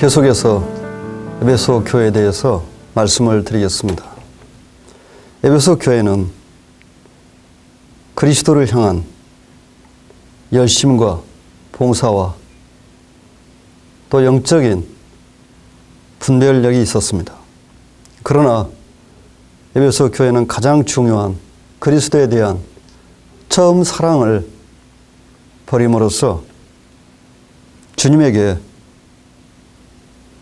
계속해서 에베소 교회에 대해서 말씀을 드리겠습니다. 에베소 교회는 그리스도를 향한 열심과 봉사와 또 영적인 분별력이 있었습니다. 그러나 에베소 교회는 가장 중요한 그리스도에 대한 처음 사랑을 버림으로써 주님에게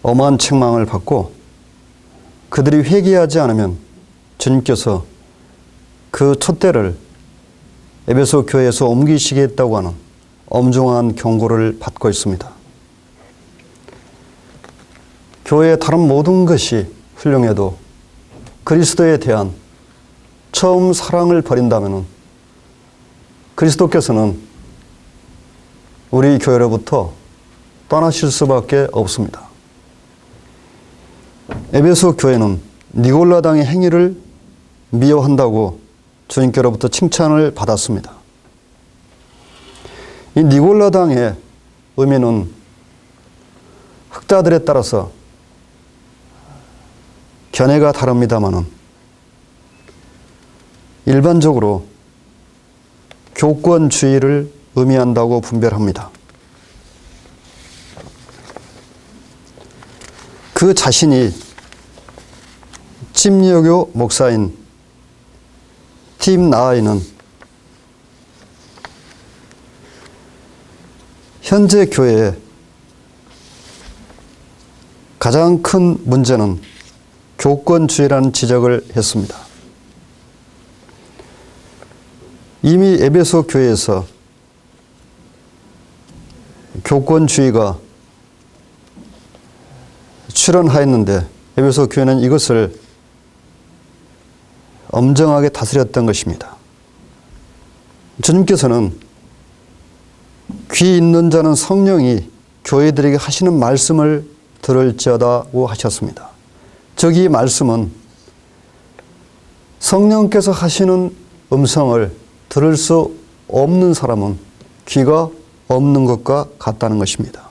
엄한 책망을 받고 그들이 회개하지 않으면 주님께서 그 촛대를 에베소 교회에서 옮기시겠다고 하는 엄중한 경고를 받고 있습니다. 교회의 다른 모든 것이 훌륭해도 그리스도에 대한 처음 사랑을 버린다면 그리스도께서는 우리 교회로부터 떠나실 수밖에 없습니다. 에베소 교회는 니골라당의 행위를 미워한다고 주님께로부터 칭찬을 받았습니다. 이 니골라당의 의미는 학자들에 따라서 견해가 다릅니다마는 일반적으로 교권주의를 의미한다고 분별합니다. 그 자신이 침례교 목사인 팀 나아이는 현재 교회의 가장 큰 문제는 교권주의라는 지적을 했습니다. 이미 에베소 교회에서 교권주의가 출현하였는데 에베소 교회는 이것을 엄정하게 다스렸던 것입니다. 주님께서는 귀 있는 자는 성령이 교회들에게 하시는 말씀을 들을지어다고 하셨습니다. 즉 이 말씀은 성령께서 하시는 음성을 들을 수 없는 사람은 귀가 없는 것과 같다는 것입니다.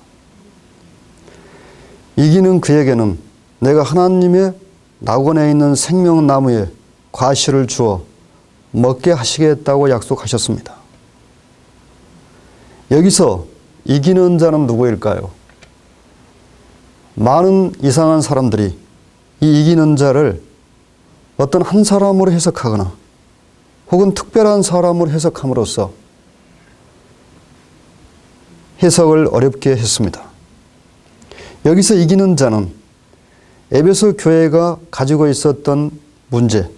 이기는 그에게는 내가 하나님의 낙원에 있는 생명나무에 과실을 주어 먹게 하시겠다고 약속하셨습니다. 여기서 이기는 자는 누구일까요? 많은 이상한 사람들이 이 이기는 자를 어떤 한 사람으로 해석하거나 혹은 특별한 사람으로 해석함으로써 해석을 어렵게 했습니다. 여기서 이기는 자는 에베소 교회가 가지고 있었던 문제,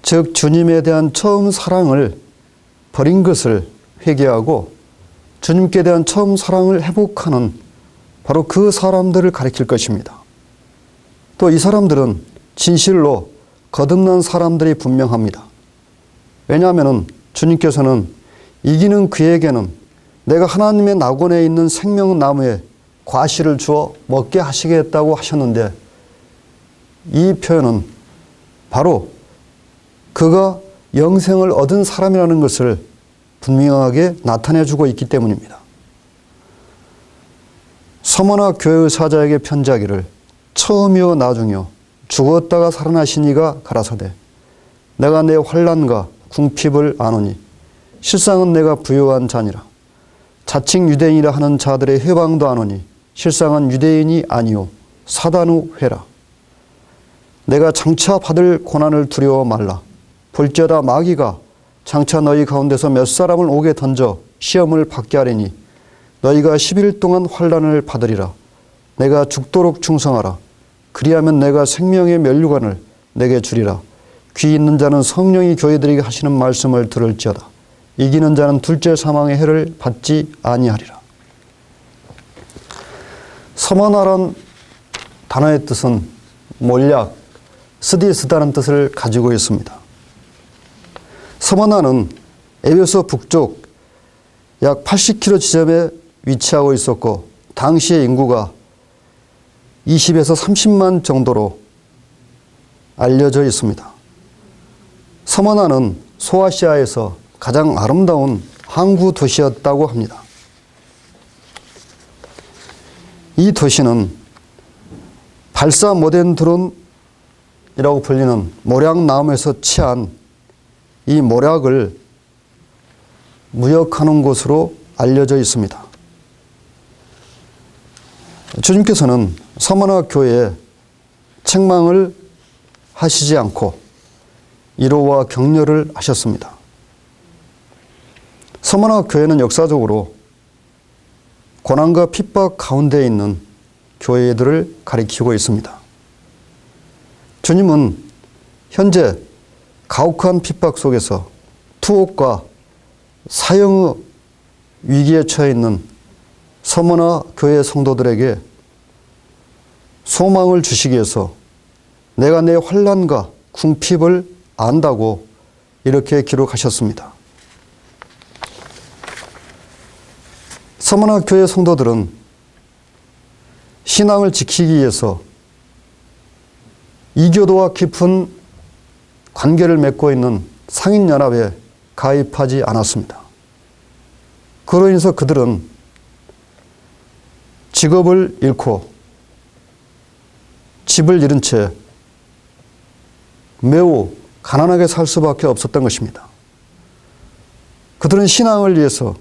즉 주님에 대한 처음 사랑을 버린 것을 회개하고 주님께 대한 처음 사랑을 회복하는 바로 그 사람들을 가리킬 것입니다. 또 이 사람들은 진실로 거듭난 사람들이 분명합니다. 왜냐하면 주님께서는 이기는 그에게는 내가 하나님의 낙원에 있는 생명나무에 과실을 주어 먹게 하시겠다고 하셨는데 이 표현은 바로 그가 영생을 얻은 사람이라는 것을 분명하게 나타내주고 있기 때문입니다. 서머나 교회의 사자에게 편지하기를 처음이요 나중이요 죽었다가 살아나신 이가 가라사대 내가 내 환난과 궁핍을 아노니 실상은 내가 부요한 자니라. 자칭 유대인이라 하는 자들의 회방도 아노니 실상은 유대인이 아니요 사단의 회라. 내가 장차 받을 고난을 두려워 말라. 볼지어다 마귀가 장차 너희 가운데서 몇 사람을 옥에 던져 시험을 받게 하리니 너희가 10일 동안 환난을 받으리라. 내가 죽도록 충성하라. 그리하면 내가 생명의 면류관을 내게 주리라. 귀 있는 자는 성령이 교회들에게 하시는 말씀을 들을지어다. 이기는 자는 둘째 사망의 해를 받지 아니하리라. 서머나란 단어의 뜻은 몰약, 스디스다는 뜻을 가지고 있습니다. 서머나는 에베소 북쪽 약 80km 지점에 위치하고 있었고 당시의 인구가 20에서 30만 정도로 알려져 있습니다. 서머나는 소아시아에서 가장 아름다운 항구 도시였다고 합니다. 이 도시는 발사 모덴 드론이라고 불리는 모략나무에서 취한 이 모략을 무역하는 곳으로 알려져 있습니다. 주님께서는 서머나 교회에 책망을 하시지 않고 위로와 격려를 하셨습니다. 서머나 교회는 역사적으로 고난과 핍박 가운데 있는 교회들을 가리키고 있습니다. 주님은 현재 가혹한 핍박 속에서 투옥과 사형의 위기에 처해 있는 서머나 교회 성도들에게 소망을 주시기 위해서 내가 내 환난과 궁핍을 안다고 이렇게 기록하셨습니다. 서머나 교회 성도들은 신앙을 지키기 위해서 이교도와 깊은 관계를 맺고 있는 상인연합에 가입하지 않았습니다. 그로 인해서 그들은 직업을 잃고 집을 잃은 채 매우 가난하게 살 수밖에 없었던 것입니다. 그들은 신앙을 위해서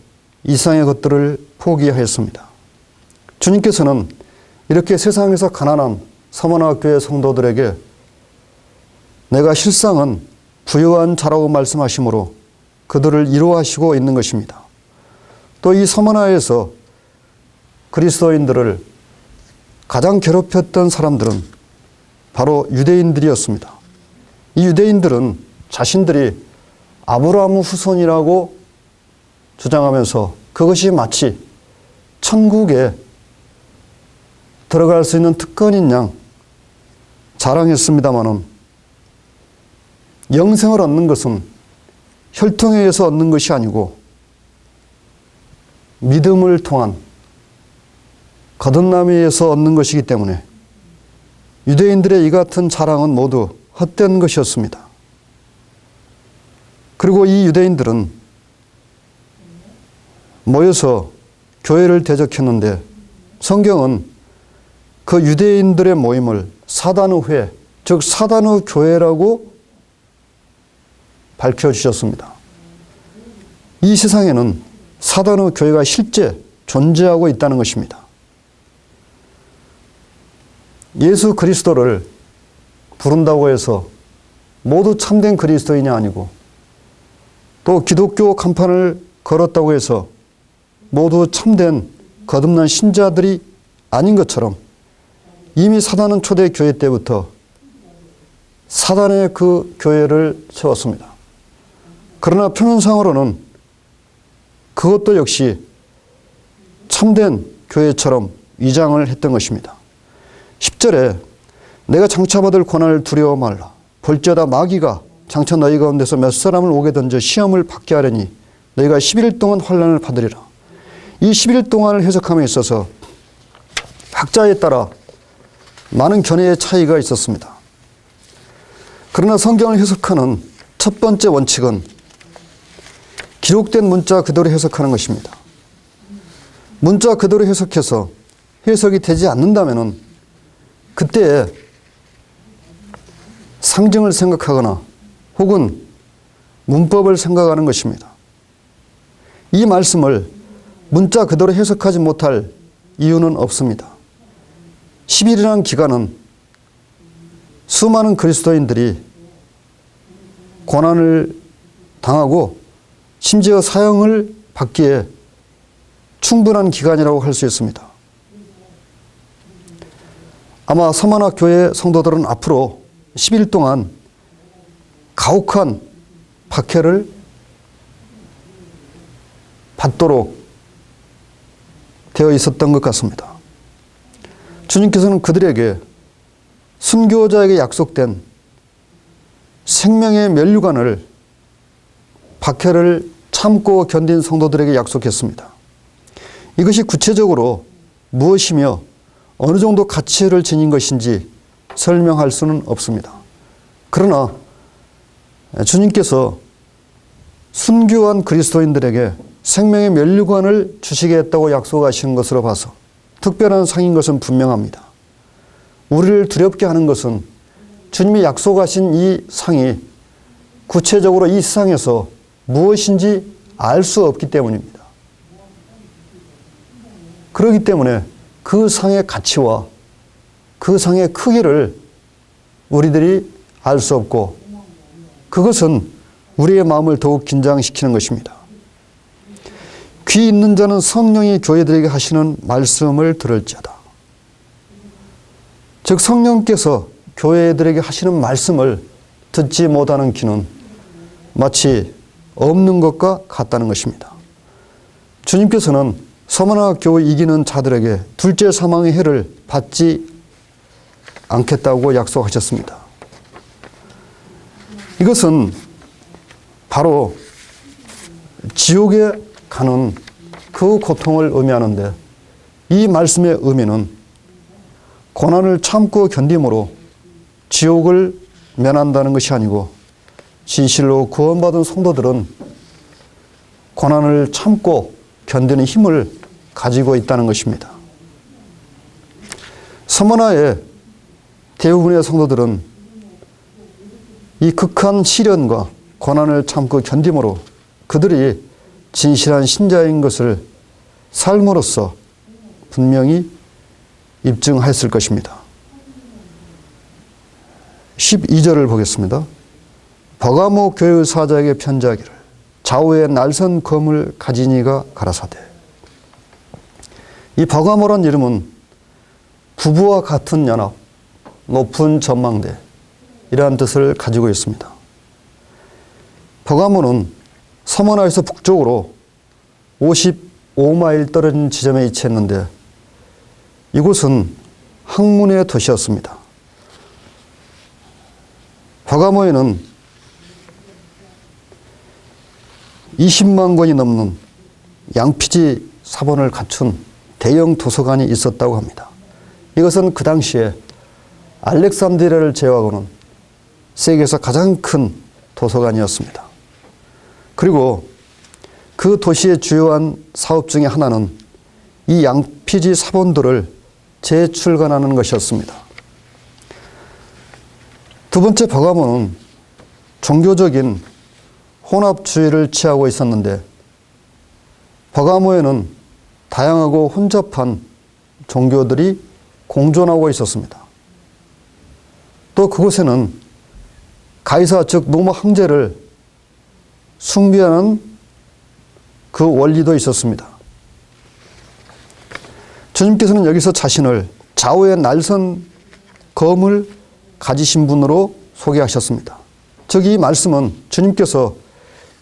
이상의 것들을 포기하였습니다. 주님께서는 이렇게 세상에서 가난한 서머나 교회 성도들에게 내가 실상은 부유한 자라고 말씀하시므로 그들을 위로하시고 있는 것입니다. 또 이 서머나에서 그리스도인들을 가장 괴롭혔던 사람들은 바로 유대인들이었습니다. 이 유대인들은 자신들이 아브라함의 후손이라고 주장하면서 그것이 마치 천국에 들어갈 수 있는 특권인 양 자랑했습니다마는 영생을 얻는 것은 혈통에 의해서 얻는 것이 아니고 믿음을 통한 거듭남에 의해서 얻는 것이기 때문에 유대인들의 이 같은 자랑은 모두 헛된 것이었습니다. 그리고 이 유대인들은 모여서 교회를 대적했는데 성경은 그 유대인들의 모임을 사단의 회, 즉 사단의 교회라고 밝혀주셨습니다. 이 세상에는 사단의 교회가 실제 존재하고 있다는 것입니다. 예수 그리스도를 부른다고 해서 모두 참된 그리스도인이 아니고 또 기독교 간판을 걸었다고 해서 모두 참된 거듭난 신자들이 아닌 것처럼 이미 사단은 초대 교회 때부터 사단의 그 교회를 세웠습니다. 그러나 표면상으로는 그것도 역시 참된 교회처럼 위장을 했던 것입니다. 10절에 내가 장차받을 고난을 두려워 말라. 볼지어다 마귀가 장차 너희 가운데서 몇 사람을 오게 던져 시험을 받게 하려니 너희가 11일 동안 환난을 받으리라. 이 11일 동안을 해석함에 있어서 학자에 따라 많은 견해의 차이가 있었습니다. 그러나 성경을 해석하는 첫 번째 원칙은 기록된 문자 그대로 해석하는 것입니다. 문자 그대로 해석해서 해석이 되지 않는다면 그때 상징을 생각하거나 혹은 문법을 생각하는 것입니다. 이 말씀을 문자 그대로 해석하지 못할 이유는 없습니다. 10일이라는 기간은 수많은 그리스도인들이 고난을 당하고 심지어 사형을 받기에 충분한 기간이라고 할 수 있습니다. 아마 서머나 교회 성도들은 앞으로 10일 동안 가혹한 박해를 받도록 되어 있었던 것 같습니다. 주님께서는 그들에게 순교자에게 약속된 생명의 면류관을 박해를 참고 견딘 성도들에게 약속했습니다. 이것이 구체적으로 무엇이며 어느 정도 가치를 지닌 것인지 설명할 수는 없습니다. 그러나 주님께서 순교한 그리스도인들에게 생명의 면류관을 주시겠다고 약속하시는 것으로 봐서 특별한 상인 것은 분명합니다. 우리를 두렵게 하는 것은 주님이 약속하신 이 상이 구체적으로 이 세상에서 무엇인지 알 수 없기 때문입니다. 그렇기 때문에 그 상의 가치와 그 상의 크기를 우리들이 알 수 없고 그것은 우리의 마음을 더욱 긴장시키는 것입니다. 귀 있는 자는 성령이 교회들에게 하시는 말씀을 들을지어다. 즉 성령께서 교회들에게 하시는 말씀을 듣지 못하는 귀는 마치 없는 것과 같다는 것입니다. 주님께서는 서머나 겨우 이기는 자들에게 둘째 사망의 해를 받지 않겠다고 약속하셨습니다. 이것은 바로 지옥에 가는 그 고통을 의미하는데 이 말씀의 의미는 고난을 참고 견딤으로 지옥을 면한다는 것이 아니고 진실로 구원받은 성도들은 고난을 참고 견디는 힘을 가지고 있다는 것입니다. 서머나의 대부분의 성도들은 이 극한 시련과 고난을 참고 견딤으로 그들이 진실한 신자인 것을 삶으로써 분명히 입증했을 것입니다. 12절을 보겠습니다. 버가모 교회 사자에게 편지하기를 좌우에 날선 검을 가진 이가 가라사대. 이 버가모란 이름은 부부와 같은 연합, 높은 전망대 이러한 뜻을 가지고 있습니다. 버가모는 서머나에서 북쪽으로 55마일 떨어진 지점에 위치했는데 이곳은 학문의 도시였습니다. 버가모에는 20만 권이 넘는 양피지 사본을 갖춘 대형 도서관이 있었다고 합니다. 이것은 그 당시에 알렉산드리아를 제외하고는 세계에서 가장 큰 도서관이었습니다. 그리고 그 도시의 주요한 사업 중에 하나는 이 양피지 사본들을 재출간하는 것이었습니다. 두 번째 버가모는 종교적인 혼합주의를 취하고 있었는데 버가모에는 다양하고 혼잡한 종교들이 공존하고 있었습니다. 또 그곳에는 가이사 즉 로마 황제를 숭배하는 그 원리도 있었습니다. 주님께서는 여기서 자신을 좌우에 날선 검을 가지신 분으로 소개하셨습니다. 즉 이 말씀은 주님께서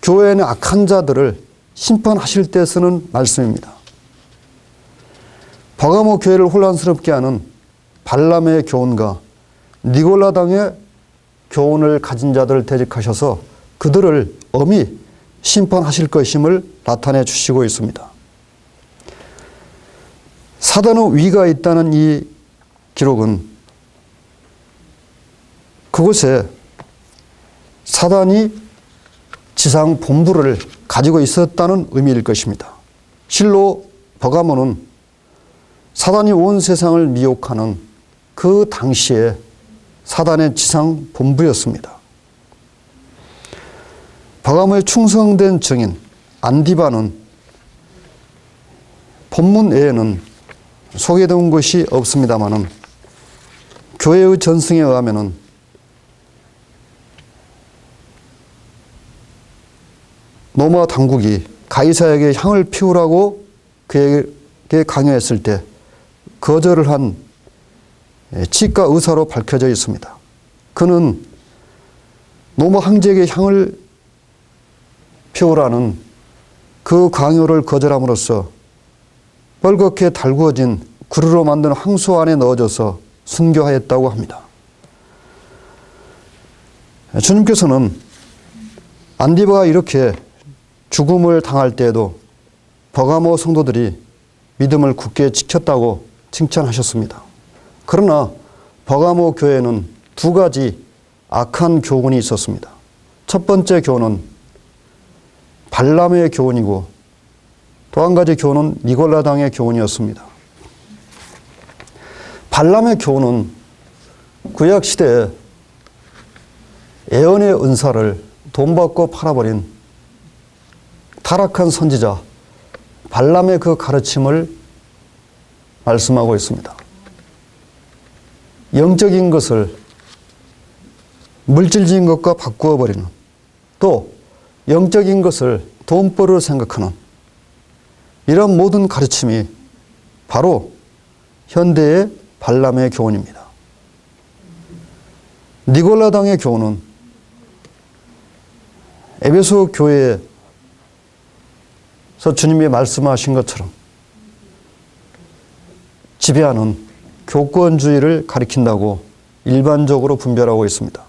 교회에 있는 악한 자들을 심판하실 때 쓰는 말씀입니다. 버가모 교회를 혼란스럽게 하는 발람의 교훈과 니골라당의 교훈을 가진 자들을 대적하셔서 그들을 엄히 심판하실 것임을 나타내 주시고 있습니다. 사단의 위가 있다는 이 기록은 그곳에 사단이 지상 본부를 가지고 있었다는 의미일 것입니다. 실로 버가모는 사단이 온 세상을 미혹하는 그 당시에 사단의 지상 본부였습니다. 버가모의 충성된 증인 안디바는 본문 외에는 소개된 것이 없습니다마는 교회의 전승에 의하면은 로마 당국이 가이사에게 향을 피우라고 그에게 강요했을 때 거절을 한 치과 의사로 밝혀져 있습니다. 그는 로마 황제에게 향을 피우라는 그 강요를 거절함으로써 뻘겋게 달구어진 구루로 만든 황소 안에 넣어져서 순교하였다고 합니다. 주님께서는 안디바가 이렇게 죽음을 당할 때에도 버가모 성도들이 믿음을 굳게 지켰다고 칭찬하셨습니다. 그러나 버가모 교회에는 두 가지 악한 교훈이 있었습니다. 첫 번째 교훈은 발람의 교훈이고 또 한 가지 교훈은 니골라당의 교훈이었습니다. 발람의 교훈은 구약시대에 예언의 은사를 돈 받고 팔아버린 타락한 선지자 발람의 그 가르침을 말씀하고 있습니다. 영적인 것을 물질적인 것과 바꾸어 버리는, 또 영적인 것을 돈벌이로 생각하는 이런 모든 가르침이 바로 현대의 발람의 교훈입니다. 니골라당의 교훈은 에베소 교회에서 주님이 말씀하신 것처럼 지배하는 교권주의를 가리킨다고 일반적으로 분별하고 있습니다.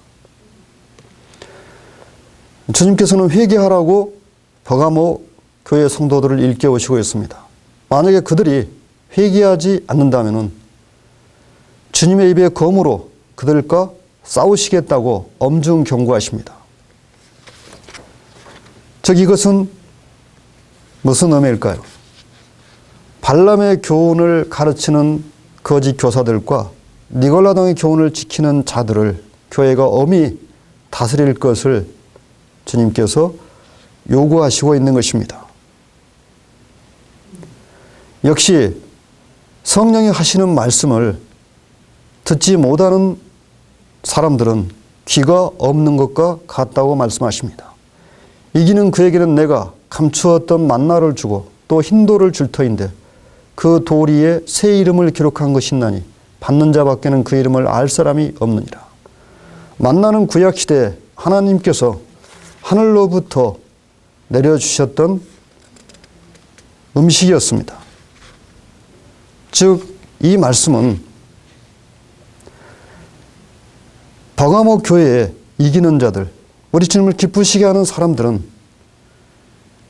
주님께서는 회개하라고 버가모 교회 성도들을 일깨우시고 있습니다. 만약에 그들이 회개하지 않는다면 주님의 입의 검으로 그들과 싸우시겠다고 엄중 경고하십니다. 즉 이것은 무슨 의미일까요? 발람의 교훈을 가르치는 거짓 교사들과 니골라당의 교훈을 지키는 자들을 교회가 엄히 다스릴 것을 주님께서 요구하시고 있는 것입니다. 역시 성령이 하시는 말씀을 듣지 못하는 사람들은 귀가 없는 것과 같다고 말씀하십니다. 이기는 그에게는 내가 감추었던 만나를 주고 또 흰돌을 줄 터인데 그 돌 위에 새 이름을 기록한 것이나니 받는 자밖에는 그 이름을 알 사람이 없느니라. 만나는 구약시대에 하나님께서 하늘로부터 내려주셨던 음식이었습니다. 즉 이 말씀은 버가모 교회에 이기는 자들, 우리 주님을 기쁘시게 하는 사람들은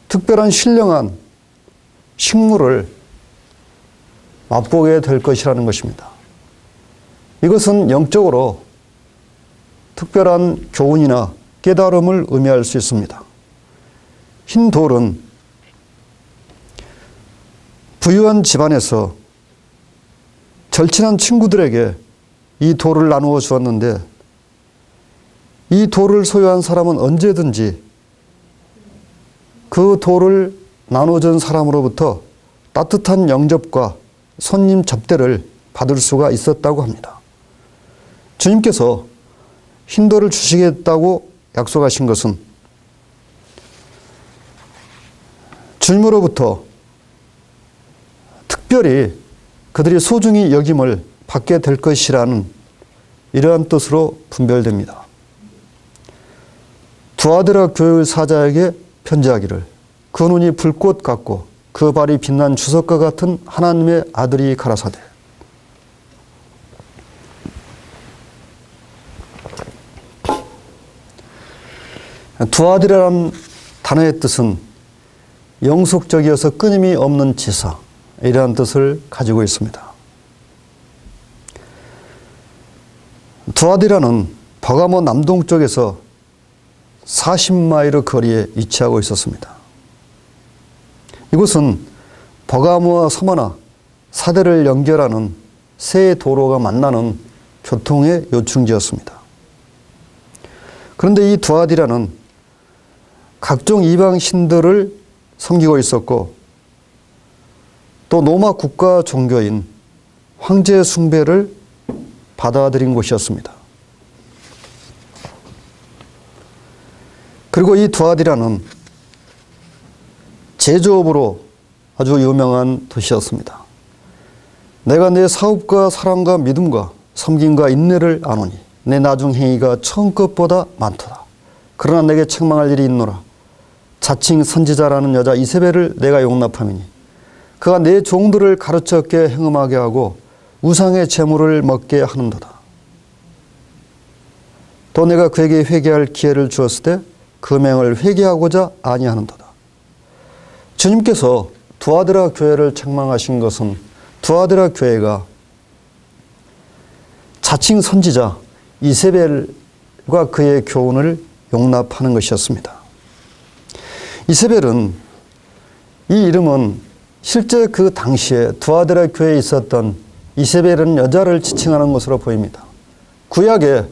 특별한 신령한 식물을 맛보게 될 것이라는 것입니다. 이것은 영적으로 특별한 교훈이나 깨달음을 의미할 수 있습니다. 흰 돌은 부유한 집안에서 절친한 친구들에게 이 돌을 나누어 주었는데 이 돌을 소유한 사람은 언제든지 그 돌을 나눠준 사람으로부터 따뜻한 영접과 손님 접대를 받을 수가 있었다고 합니다. 주님께서 흰 돌을 주시겠다고 약속하신 것은 주님으로부터 특별히 그들이 소중히 여김을 받게 될 것이라는 이러한 뜻으로 분별됩니다. 두아드라 교회 사자에게 편지하기를 그 눈이 불꽃 같고 그 발이 빛난 주석과 같은 하나님의 아들이 가라사대. 두아드라라는 단어의 뜻은 영속적이어서 끊임이 없는 지사, 이러한 뜻을 가지고 있습니다. 두아디라는 버가모 남동쪽에서 40마일 거리에 위치하고 있었습니다. 이곳은 버가모와 서머나 사대를 연결하는 세 도로가 만나는 교통의 요충지였습니다. 그런데 이 두아디라는 각종 이방 신들을 섬기고 있었고 또 로마 국가 종교인 황제 숭배를 받아들인 곳이었습니다. 그리고 이 두아디라는 제조업으로 아주 유명한 도시였습니다. 내가 내 사업과 사랑과 믿음과 섬김과 인내를 아노니 내 나중 행위가 처음 것보다 많도다. 그러나 내게 책망할 일이 있노라. 자칭 선지자라는 여자 이세벨을 내가 용납함이니 그가 내 종들을 가르쳤게 행음하게 하고 우상의 재물을 먹게 하는도다. 또 내가 그에게 회개할 기회를 주었을 때 그 맹을 회개하고자 아니하는도다. 주님께서 두아드라 교회를 책망하신 것은 두아드라 교회가 자칭 선지자 이세벨과 그의 교훈을 용납하는 것이었습니다. 이세벨은 이 이름은 실제 그 당시에 두아드라 교회에 있었던 이세벨은 여자를 지칭하는 것으로 보입니다. 구약에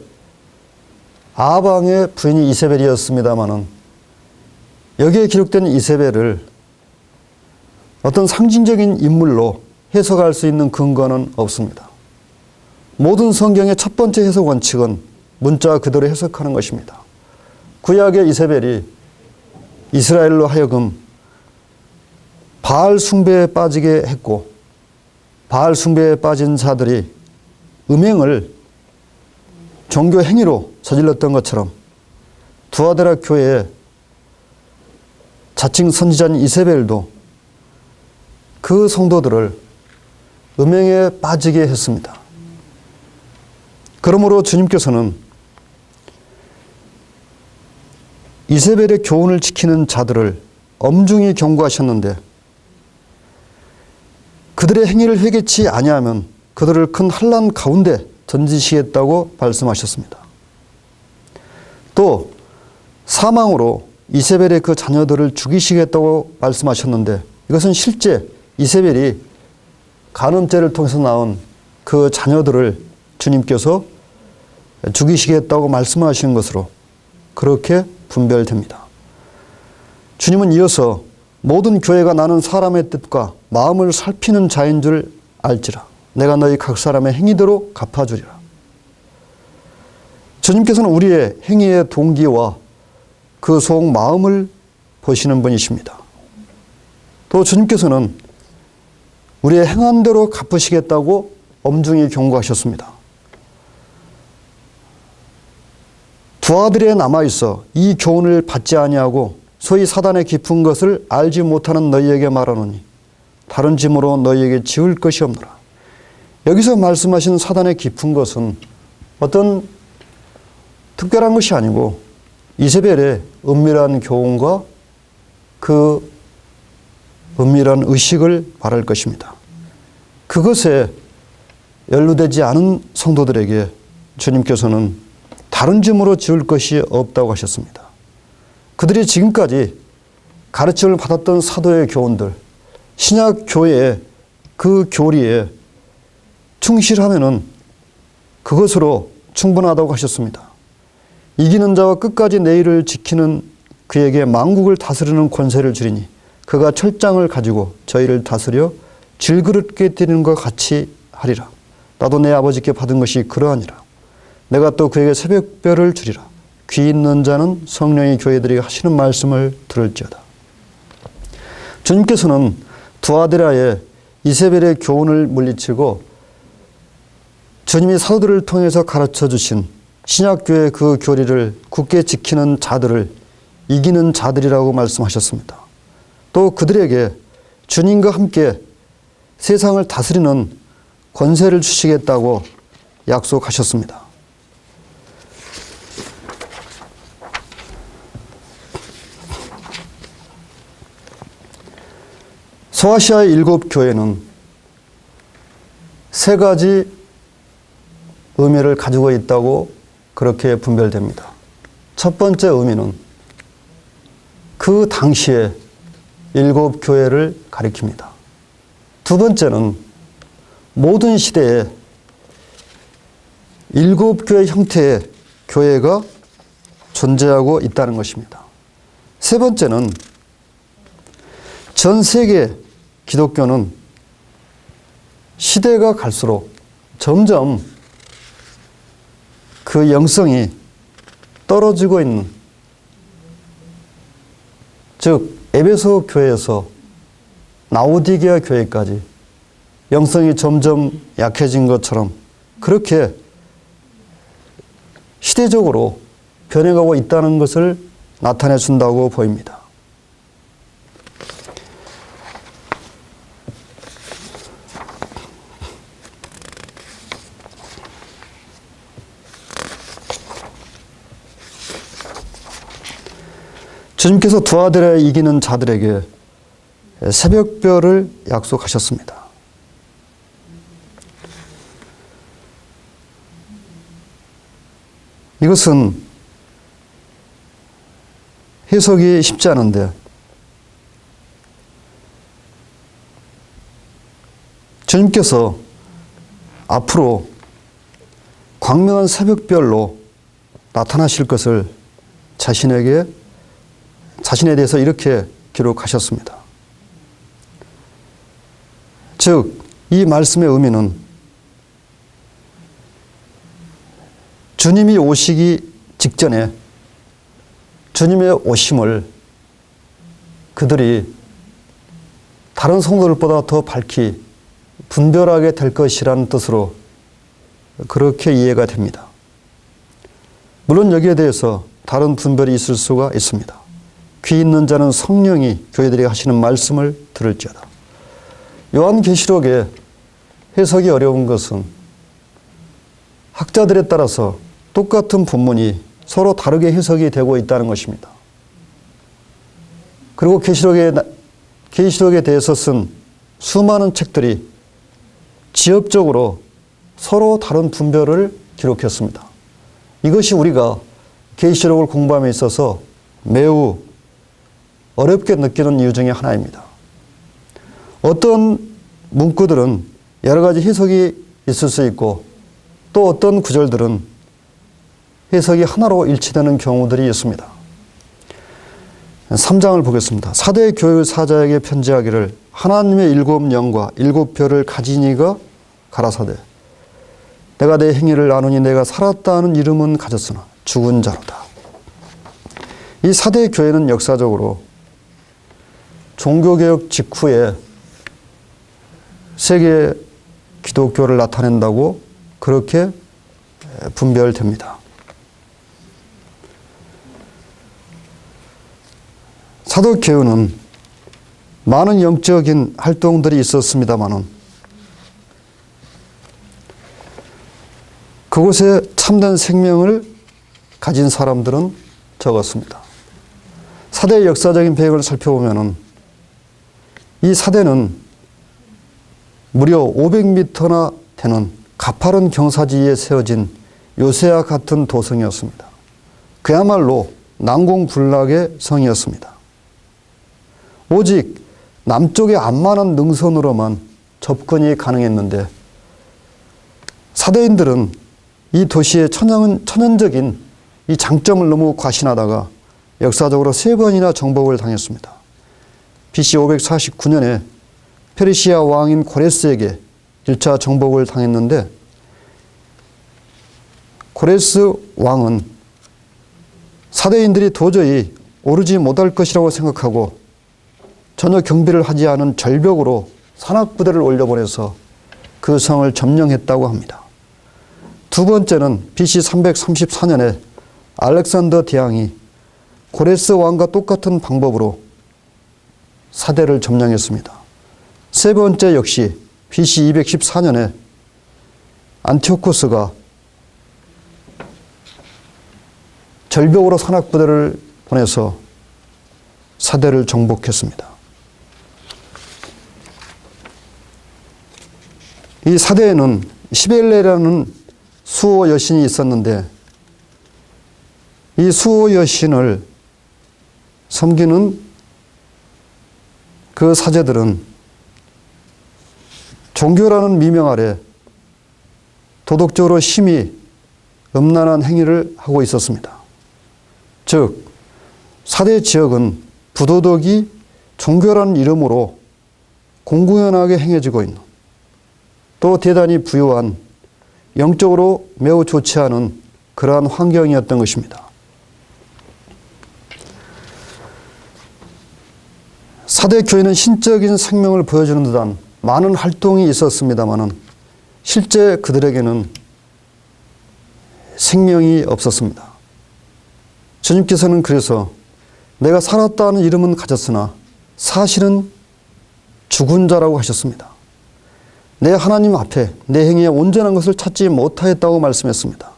아방의 부인이 이세벨이었습니다마는 여기에 기록된 이세벨을 어떤 상징적인 인물로 해석할 수 있는 근거는 없습니다. 모든 성경의 첫 번째 해석 원칙은 문자 그대로 해석하는 것입니다. 구약의 이세벨이 이스라엘로 하여금 바알 숭배에 빠지게 했고, 바알 숭배에 빠진 자들이 음행을 종교 행위로 저질렀던 것처럼 두아드라 교회의 자칭 선지자인 이세벨도 그 성도들을 음행에 빠지게 했습니다. 그러므로 주님께서는 이세벨의 교훈을 지키는 자들을 엄중히 경고하셨는데, 그들의 행위를 회개치 아니하면 그들을 큰 환난 가운데 던지시겠다고 말씀하셨습니다. 또 사망으로 이세벨의 그 자녀들을 죽이시겠다고 말씀하셨는데, 이것은 실제 이세벨이 간음죄를 통해서 낳은 그 자녀들을 주님께서 죽이시겠다고 말씀하신 것으로 그렇게 분별됩니다. 주님은 이어서 모든 교회가 나는 사람의 뜻과 마음을 살피는 자인 줄 알지라. 내가 너희 각 사람의 행위대로 갚아주리라. 주님께서는 우리의 행위의 동기와 그 속 마음을 보시는 분이십니다. 또 주님께서는 우리의 행한 대로 갚으시겠다고 엄중히 경고하셨습니다. 두 아들에 남아있어 이 교훈을 받지 아니하고 소위 사단의 깊은 것을 알지 못하는 너희에게 말하노니 다른 짐으로 너희에게 지을 것이 없노라. 여기서 말씀하신 사단의 깊은 것은 어떤 특별한 것이 아니고 이세벨의 은밀한 교훈과 그 은밀한 의식을 말할 것입니다. 그것에 연루되지 않은 성도들에게 주님께서는 다른 짐으로 지을 것이 없다고 하셨습니다. 그들이 지금까지 가르침을 받았던 사도의 교훈들, 신약 교회의 그 교리에 충실하면은 그것으로 충분하다고 하셨습니다. 이기는 자와 끝까지 내일을 지키는 그에게 만국을 다스리는 권세를 주리니 그가 철장을 가지고 저희를 다스려 질그릇게 드리는 것 같이 하리라. 나도 내 아버지께 받은 것이 그러하니라. 내가 또 그에게 새벽별을 주리라. 귀 있는 자는 성령이 교회들에게 하시는 말씀을 들을지어다. 주님께서는 두아드라의 이세벨의 교훈을 물리치고 주님이 사도들을 통해서 가르쳐 주신 신약교회의 그 교리를 굳게 지키는 자들을 이기는 자들이라고 말씀하셨습니다. 또 그들에게 주님과 함께 세상을 다스리는 권세를 주시겠다고 약속하셨습니다. 소아시아의 7교회는 세 가지 의미를 가지고 있다고 그렇게 분별됩니다. 첫 번째 의미는 그 당시에 7교회를 가리킵니다. 두 번째는 모든 시대에 7교회 형태의 교회가 존재하고 있다는 것입니다. 세 번째는 전 세계 기독교는 시대가 갈수록 점점 그 영성이 떨어지고 있는, 즉 에베소 교회에서 라오디게아 교회까지 영성이 점점 약해진 것처럼 그렇게 시대적으로 변해가고 있다는 것을 나타내 준다고 보입니다. 주님께서 두아드라 이기는 자들에게 새벽별을 약속하셨습니다. 이것은 해석이 쉽지 않은데 주님께서 앞으로 광명한 새벽별로 나타나실 것을 자신에 대해서 이렇게 기록하셨습니다. 즉, 이 말씀의 의미는 주님이 오시기 직전에 주님의 오심을 그들이 다른 성도들보다 더 밝히 분별하게 될 것이라는 뜻으로 그렇게 이해가 됩니다. 물론 여기에 대해서 다른 분별이 있을 수가 있습니다. 귀 있는 자는 성령이 교회들이 하시는 말씀을 들을지어다. 요한계시록의 해석이 어려운 것은 학자들에 따라서 똑같은 본문이 서로 다르게 해석이 되고 있다는 것입니다. 그리고 계시록에 대해서 쓴 수많은 책들이 지엽적으로 서로 다른 분별을 기록했습니다. 이것이 우리가 계시록을 공부함에 있어서 매우 어렵게 느끼는 이유 중에 하나입니다. 어떤 문구들은 여러 가지 해석이 있을 수 있고 또 어떤 구절들은 해석이 하나로 일치되는 경우들이 있습니다. 3장을 보겠습니다. 사대 교회 사자에게 편지하기를 하나님의 7 영과 7 별을 가진 이가 가라사대 내가 내 행위를 아노니 내가 살았다 하는 이름은 가졌으나 죽은 자로다. 이 사대 교회는 역사적으로 종교개혁 직후에 세계 기독교를 나타낸다고 그렇게 분별됩니다. 사도교회는 많은 영적인 활동들이 있었습니다마는 그곳에 참된 생명을 가진 사람들은 적었습니다. 사대의 역사적인 배경을 살펴보면 이 사대는 무려 500m나 되는 가파른 경사지에 세워진 요새와 같은 도성이었습니다. 그야말로 난공불락의 성이었습니다. 오직 남쪽의 안만한 능선으로만 접근이 가능했는데 사대인들은 이 도시의 천연적인 이 장점을 너무 과신하다가 역사적으로 3번이나 정복을 당했습니다. BC 549년에 페르시아 왕인 고레스에게 1차 정복을 당했는데 고레스 왕은 사대인들이 도저히 오르지 못할 것이라고 생각하고 전혀 경비를 하지 않은 절벽으로 산악부대를 올려보내서 그 성을 점령했다고 합니다. 두 번째는 BC 334년에 알렉산더 대왕이 고레스 왕과 똑같은 방법으로 사대를 점령했습니다. 세 번째 역시 BC 214년에 안티오코스가 절벽으로 산악부대를 보내서 사대를 정복했습니다. 이 사대에는 시벨레라는 수호 여신이 있었는데 이 수호 여신을 섬기는 그 사제들은 종교라는 미명 아래 도덕적으로 심히 음란한 행위를 하고 있었습니다. 즉 사대 지역은 부도덕이 종교라는 이름으로 공공연하게 행해지고 있는 또 대단히 부유한 영적으로 매우 좋지 않은 그러한 환경이었던 것입니다. 사대 교회는 신적인 생명을 보여주는 듯한 많은 활동이 있었습니다마는 실제 그들에게는 생명이 없었습니다. 주님께서는 그래서 내가 살았다는 이름은 가졌으나 사실은 죽은 자라고 하셨습니다. 내 하나님 앞에 내 행위에 온전한 것을 찾지 못하였다고 말씀했습니다.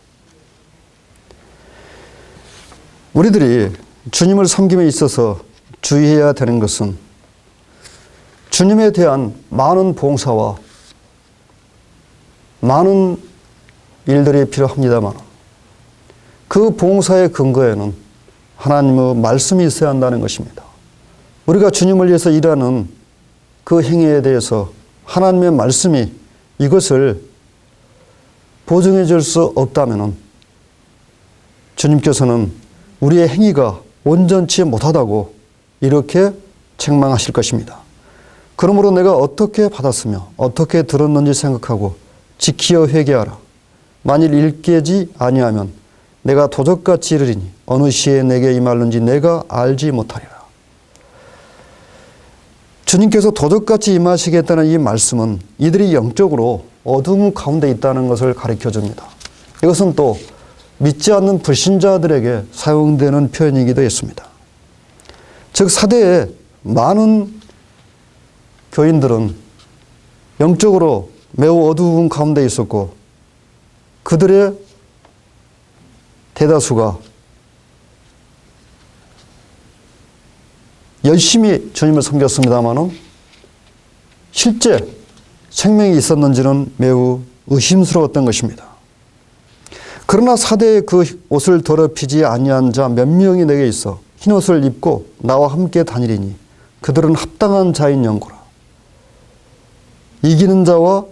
우리들이 주님을 섬김에 있어서 주의해야 되는 것은 주님에 대한 많은 봉사와 많은 일들이 필요합니다만 그 봉사의 근거에는 하나님의 말씀이 있어야 한다는 것입니다. 우리가 주님을 위해서 일하는 그 행위에 대해서 하나님의 말씀이 이것을 보증해 줄 수 없다면 주님께서는 우리의 행위가 온전치 못하다고 이렇게 책망하실 것입니다. 그러므로 내가 어떻게 받았으며 어떻게 들었는지 생각하고 지키어 회개하라. 만일 일깨지 아니하면 내가 도적같이 이르리니 어느 시에 내게 임할는지 내가 알지 못하리라. 주님께서 도적같이 임하시겠다는 이 말씀은 이들이 영적으로 어둠 가운데 있다는 것을 가르쳐 줍니다. 이것은 또 믿지 않는 불신자들에게 사용되는 표현이기도 했습니다. 즉 사대에 많은 교인들은 영적으로 매우 어두운 가운데 있었고 그들의 대다수가 열심히 주님을 섬겼습니다마는 실제 생명이 있었는지는 매우 의심스러웠던 것입니다. 그러나 사대에 그 옷을 더럽히지 아니한 자 몇 명이 내게 있어 흰옷을 입고 나와 함께 다니리니 그들은 합당한 자인 영고라. 이기는 자는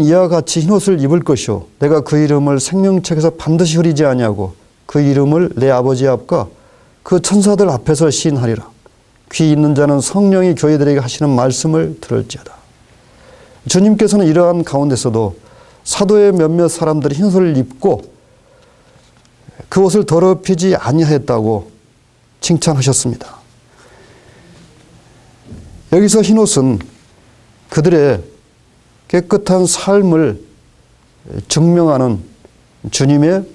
이와 같이 흰옷을 입을 것이요 내가 그 이름을 생명책에서 반드시 흐리지 아니하고 그 이름을 내 아버지 앞과 그 천사들 앞에서 시인하리라. 귀 있는 자는 성령이 교회들에게 하시는 말씀을 들을지어다. 주님께서는 이러한 가운데서도 사도의 몇몇 사람들이 흰옷을 입고 그 옷을 더럽히지 아니하였다고 칭찬하셨습니다. 여기서 흰옷은 그들의 깨끗한 삶을 증명하는 주님의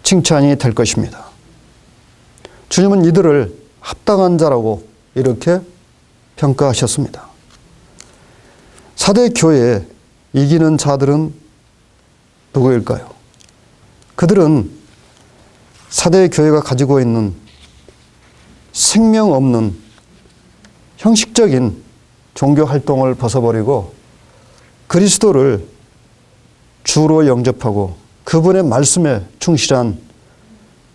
칭찬이 될 것입니다. 주님은 이들을 합당한 자라고 이렇게 평가하셨습니다. 사대 교회에 이기는 자들은 누구일까요? 그들은 사대 교회가 가지고 있는 생명 없는 형식적인 종교 활동을 벗어버리고 그리스도를 주로 영접하고 그분의 말씀에 충실한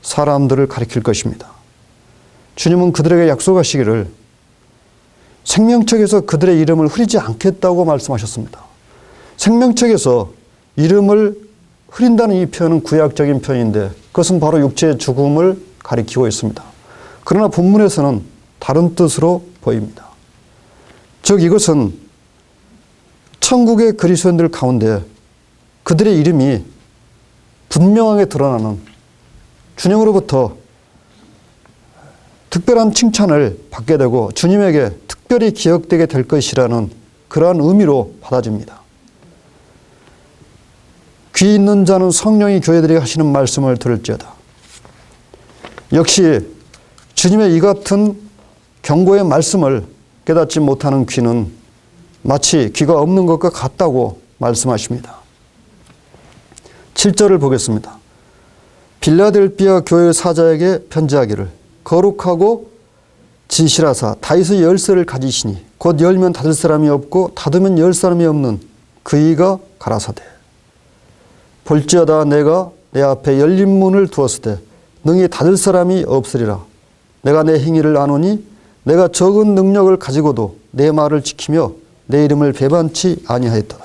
사람들을 가리킬 것입니다. 주님은 그들에게 약속하시기를 생명책에서 그들의 이름을 흐리지 않겠다고 말씀하셨습니다. 생명책에서 이름을 흐린다는 이 표현은 구약적인 표현인데 그것은 바로 육체의 죽음을 가리키고 있습니다. 그러나 본문에서는 다른 뜻으로 보입니다. 즉 이것은 천국의 그리스도인들 가운데 그들의 이름이 분명하게 드러나는 주님으로부터 특별한 칭찬을 받게 되고 주님에게 특별히 기억되게 될 것이라는 그러한 의미로 받아집니다. 귀 있는 자는 성령이 교회들에게 하시는 말씀을 들을지어다. 역시 주님의 이 같은 경고의 말씀을 깨닫지 못하는 귀는 마치 귀가 없는 것과 같다고 말씀하십니다. 7절을 보겠습니다. 빌라델비아 교회 사자에게 편지하기를 거룩하고 진실하사 다윗의 열쇠를 가지시니 곧 열면 닫을 사람이 없고 닫으면 열 사람이 없는 그이가 가라사대 볼지어다 내가 내 앞에 열린 문을 두었을 때 능히 닫을 사람이 없으리라. 내가 내 행위를 아노니 내가 적은 능력을 가지고도 내 말을 지키며 내 이름을 배반치 아니하였도다.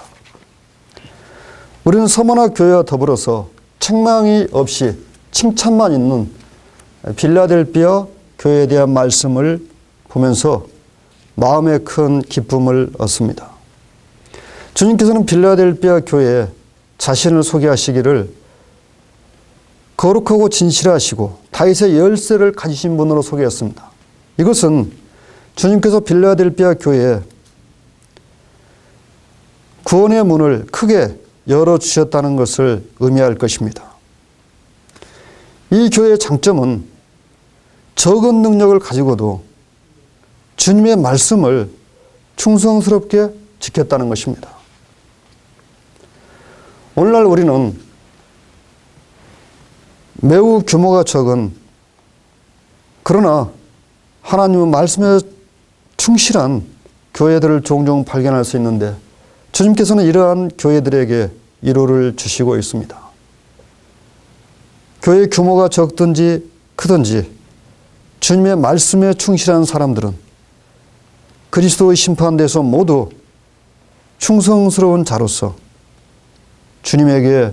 우리는 서머나 교회와 더불어서 책망이 없이 칭찬만 있는 빌라델비아 교회에 대한 말씀을 보면서 마음에 큰 기쁨을 얻습니다. 주님께서는 빌라델비아 교회에 자신을 소개하시기를 거룩하고 진실하시고 다윗의 열쇠를 가지신 분으로 소개했습니다. 이것은 주님께서 빌라델비아 교회에 구원의 문을 크게 열어주셨다는 것을 의미할 것입니다. 이 교회의 장점은 적은 능력을 가지고도 주님의 말씀을 충성스럽게 지켰다는 것입니다. 오늘날 우리는 매우 규모가 적은 그러나 하나님의 말씀에 충실한 교회들을 종종 발견할 수 있는데 주님께서는 이러한 교회들에게 위로를 주시고 있습니다. 교회 규모가 적든지 크든지 주님의 말씀에 충실한 사람들은 그리스도의 심판대에서 모두 충성스러운 자로서 주님에게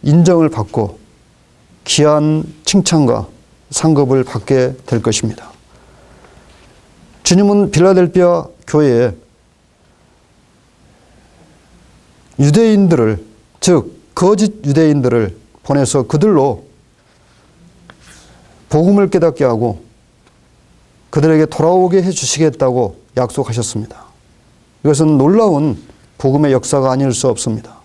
인정을 받고 귀한 칭찬과 상급을 받게 될 것입니다. 주님은 빌라델피아 교회에 유대인들을, 즉 거짓 유대인들을 보내서 그들로 복음을 깨닫게 하고 그들에게 돌아오게 해주시겠다고 약속하셨습니다. 이것은 놀라운 복음의 역사가 아닐 수 없습니다.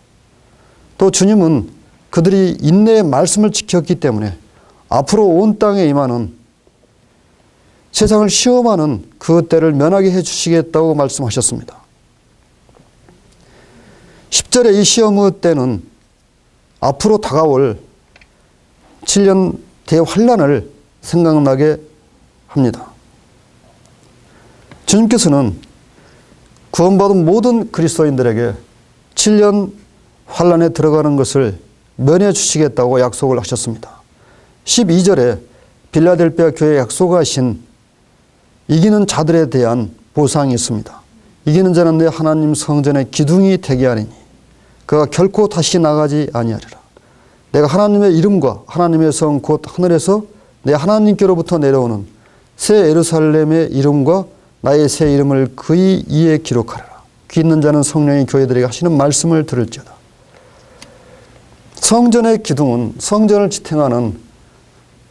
또 주님은 그들이 인내의 말씀을 지켰기 때문에 앞으로 온 땅에 임하는 세상을 시험하는 그 때를 면하게 해주시겠다고 말씀하셨습니다. 10절의 이 시험의 때는 앞으로 다가올 7년 대환란을 생각나게 합니다. 주님께서는 구원받은 모든 그리스도인들에게 7년 환란에 들어가는 것을 면해 주시겠다고 약속을 하셨습니다. 12절에 빌라델피아 교회에 약속하신 이기는 자들에 대한 보상이 있습니다. 이기는 자는 내 하나님 성전의 기둥이 되게 하리니 그가 결코 다시 나가지 아니하리라. 내가 하나님의 이름과 하나님의 성 곧 하늘에서 내 하나님께로부터 내려오는 새 예루살렘의 이름과 나의 새 이름을 그의 이에 기록하리라. 귀 있는 자는 성령이 교회들에게 하시는 말씀을 들을지어다. 성전의 기둥은 성전을 지탱하는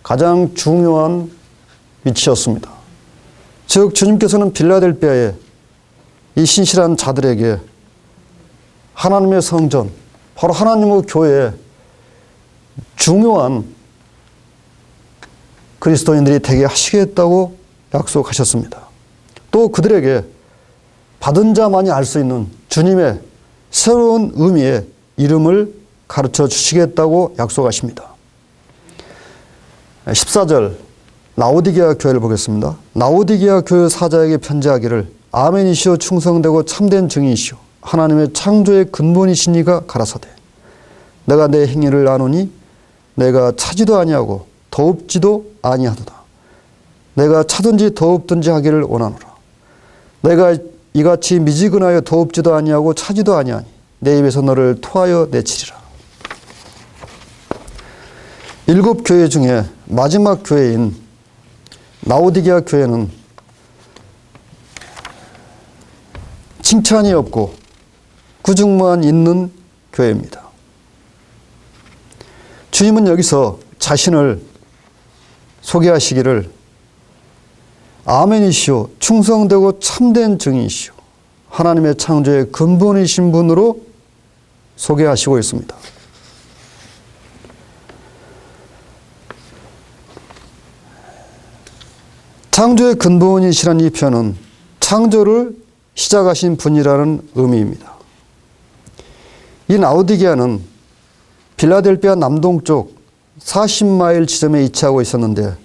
가장 중요한 위치였습니다. 즉 주님께서는 빌라델피아의 이 신실한 자들에게 하나님의 성전, 바로 하나님의 교회에 중요한 그리스도인들이 되게 하시겠다고 약속하셨습니다. 또 그들에게 받은 자만이 알 수 있는 주님의 새로운 의미의 이름을 가르쳐 주시겠다고 약속하십니다. 14절 라오디게아 교회를 보겠습니다. 라오디게아 교회 사자에게 편지하기를 아멘이시오 충성되고 참된 증인이시오 하나님의 창조의 근본이시니가 가라사대 내가 내 행위를 아노니 내가 차지도 아니하고 더웁지도 아니하도다. 내가 차든지 더웁든지 하기를 원하노라. 내가 이같이 미지근하여 더웁지도 아니하고 차지도 아니하니 내 입에서 너를 토하여 내치리라. 7 교회 중에 마지막 교회인 라오디게아 교회는 칭찬이 없고 구중만 있는 교회입니다. 주님은 여기서 자신을 소개하시기를 아멘이시오 충성되고 참된 증인이시오 하나님의 창조의 근본이신 분으로 소개하시고 있습니다. 창조의 근본이시라는 이 표현은 창조를 시작하신 분이라는 의미입니다. 이 라오디게아는 빌라델피아 남동쪽 40마일 지점에 위치하고 있었는데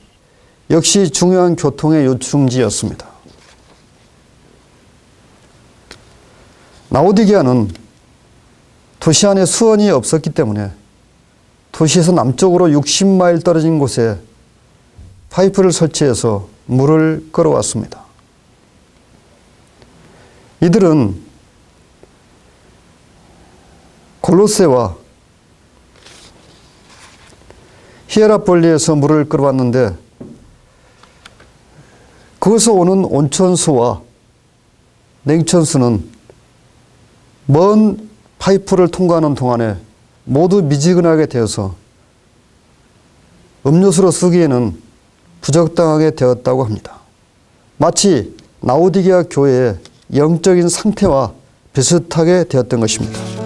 역시 중요한 교통의 요충지였습니다. 라오디게아는 도시 안에 수원이 없었기 때문에 도시에서 남쪽으로 60마일 떨어진 곳에 파이프를 설치해서 물을 끌어왔습니다. 이들은 골로새와 히에라폴리에서 물을 끌어왔는데 거기서 오는 온천수와 냉천수는 먼 파이프를 통과하는 동안에 모두 미지근하게 되어서 음료수로 쓰기에는 부적당하게 되었다고 합니다. 마치 라오디게아 교회의 영적인 상태와 비슷하게 되었던 것입니다.